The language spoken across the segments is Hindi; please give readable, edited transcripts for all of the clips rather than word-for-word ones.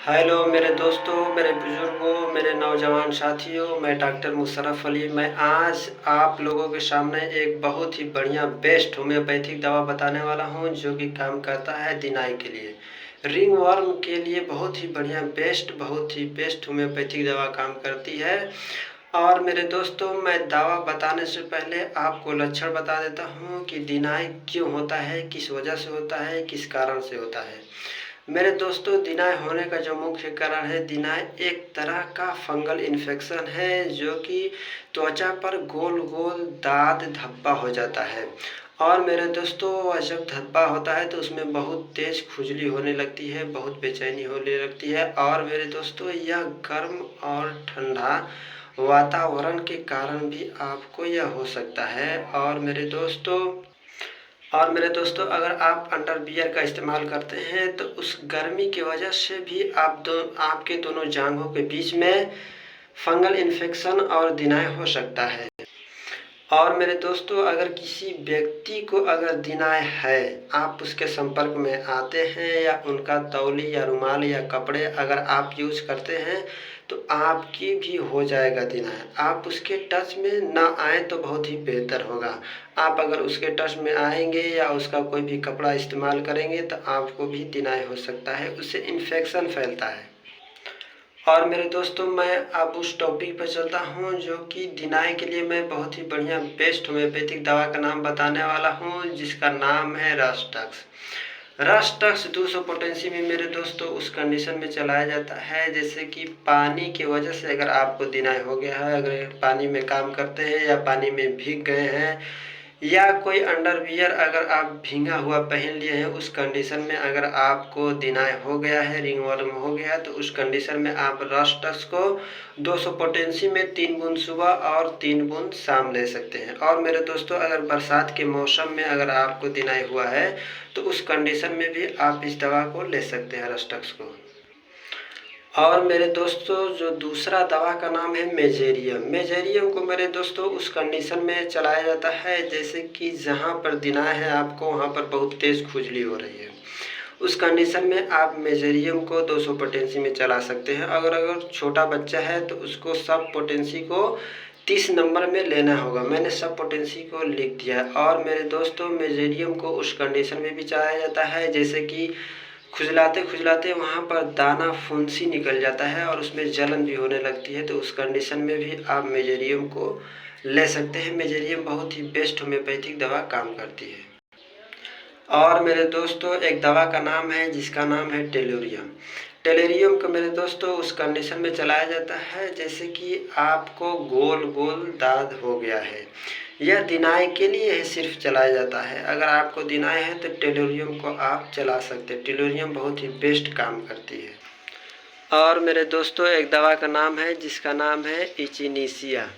हेलो मेरे दोस्तों, मेरे बुजुर्गों, मेरे नौजवान साथियों, मैं डॉक्टर मुशर्रफ अली। मैं आज आप लोगों के सामने एक बहुत ही बढ़िया बेस्ट होम्योपैथिक दवा बताने वाला हूं जो कि काम करता है दिनाई के लिए, रिंग वर्म के लिए। बहुत ही बढ़िया बहुत ही बेस्ट होम्योपैथिक दवा काम करती है। और मेरे दोस्तों, मैं दवा बताने से पहले आपको लक्षण बता देता हूँ कि दिनाई क्यों होता है, किस वजह से होता है, किस कारण से होता है। मेरे दोस्तों, दिनाई होने का जो मुख्य कारण है, दिनाई एक तरह का फंगल इन्फेक्शन है जो कि त्वचा पर गोल गोल दाद धब्बा हो जाता है। और मेरे दोस्तों, जब धब्बा होता है तो उसमें बहुत तेज खुजली होने लगती है, बहुत बेचैनी होने लगती है। और मेरे दोस्तों, यह गर्म और ठंडा वातावरण के कारण भी आपको यह हो सकता है। और मेरे दोस्तों, अगर आप अंडरवियर का इस्तेमाल करते हैं तो उस गर्मी की वजह से भी आपके दोनों जांघों के बीच में फंगल इन्फेक्शन और दिनाई हो सकता है। और मेरे दोस्तों, अगर किसी व्यक्ति को अगर दिनाई है, आप उसके संपर्क में आते हैं या उनका तौली या रुमाल या कपड़े अगर आप यूज करते हैं तो आपकी भी हो जाएगा दिनाई। आप उसके टच में ना आए तो बहुत ही बेहतर होगा। आप अगर उसके टच में आएंगे या उसका कोई भी कपड़ा इस्तेमाल करेंगे तो आपको भी दिनाई हो सकता है, उससे इन्फेक्शन फैलता है। और मेरे दोस्तों, मैं अब उस टॉपिक पर चलता हूँ जो कि दिनाई के लिए मैं बहुत ही बढ़िया बेस्ट होम्योपैथिक दवा का नाम बताने वाला हूँ, जिसका नाम है रस्टक्स। रस्टक्स 200 पोटेंसी में मेरे दोस्तों उस कंडीशन में चलाया जाता है जैसे कि पानी की वजह से अगर आपको दिनाई हो गया है, अगर पानी में काम करते हैं या पानी में भीग गए हैं, या कोई अंडरवियर अगर आप भींगा हुआ पहन लिए हैं, उस कंडीशन में अगर आपको दिनाई हो गया है, रिंगवर्म हो गया है, तो उस कंडीशन में आप रस्टक्स को 200 पोटेंसी में 3 बूंद सुबह और 3 बूंद शाम ले सकते हैं। और मेरे दोस्तों, अगर बरसात के मौसम में अगर आपको दिनाई हुआ है तो उस कंडीशन में भी आप इस दवा को ले सकते हैं, रस्टक्स को। और मेरे दोस्तों, जो दूसरा दवा का नाम है मेजेरियम। मेजेरियम को मेरे दोस्तों उस कंडीशन में चलाया जाता है जैसे कि जहाँ पर दिनाई है आपको, वहाँ पर बहुत तेज़ खुजली हो रही है। उस कंडीशन में आप मेजेरियम को 200 पोटेंसी में चला सकते हैं। अगर छोटा बच्चा है तो उसको सब पोटेंसी को 30 नंबर में लेना होगा। मैंने सब पोटेंसी को लिख दिया है। और मेरे दोस्तों, मेजेरियम को उस कंडीशन में भी चलाया जाता है जैसे कि खुजलाते खुजलाते वहाँ पर दाना फुंसी निकल जाता है और उसमें जलन भी होने लगती है, तो उस कंडीशन में भी आप मेजेरियम को ले सकते हैं। मेजेरियम बहुत ही बेस्ट होम्योपैथिक दवा काम करती है। और मेरे दोस्तों, एक दवा का नाम है जिसका नाम है टेलुरियम। टेलुरियम को मेरे दोस्तों उस कंडीशन में चलाया जाता है जैसे कि आपको गोल गोल दाद हो गया है। यह दिनाई के लिए ही सिर्फ चलाया जाता है। अगर आपको दिनाई है तो टेलुरियम को आप चला सकते हैं। टेलुरियम बहुत ही बेस्ट काम करती है। और मेरे दोस्तों, एक दवा का नाम है जिसका नाम है इचिनीसिया।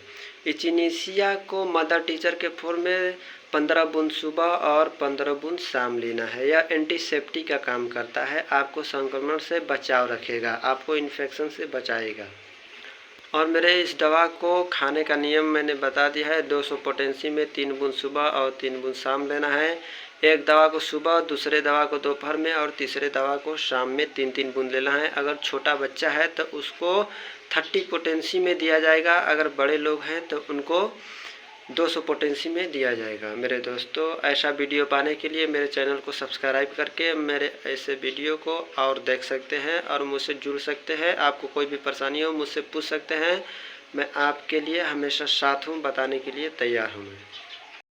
इचिनीसिया को मदर टीचर के फॉर्म में 15 बूंद सुबह और 15 बूंद शाम लेना है। यह एंटीसेप्टिक का काम करता है, आपको संक्रमण से बचाव रखेगा, आपको इन्फेक्शन से बचाएगा। और मेरे इस दवा को खाने का नियम मैंने बता दिया है। 200 पोटेंसी में 3 बूंद सुबह और 3 बूंद शाम लेना है। एक दवा को सुबह, दूसरे दवा को दोपहर में और तीसरे दवा को शाम में 3-3 बूंद लेना है। अगर छोटा बच्चा है तो उसको 30 पोटेंसी में दिया जाएगा, अगर बड़े लोग हैं तो उनको 200 पोटेंसी में दिया जाएगा। मेरे दोस्तों, ऐसा वीडियो पाने के लिए मेरे चैनल को सब्सक्राइब करके मेरे ऐसे वीडियो को और देख सकते हैं और मुझसे जुड़ सकते हैं। आपको कोई भी परेशानी हो मुझसे पूछ सकते हैं। मैं आपके लिए हमेशा साथ हूँ, बताने के लिए तैयार हूँ मैं।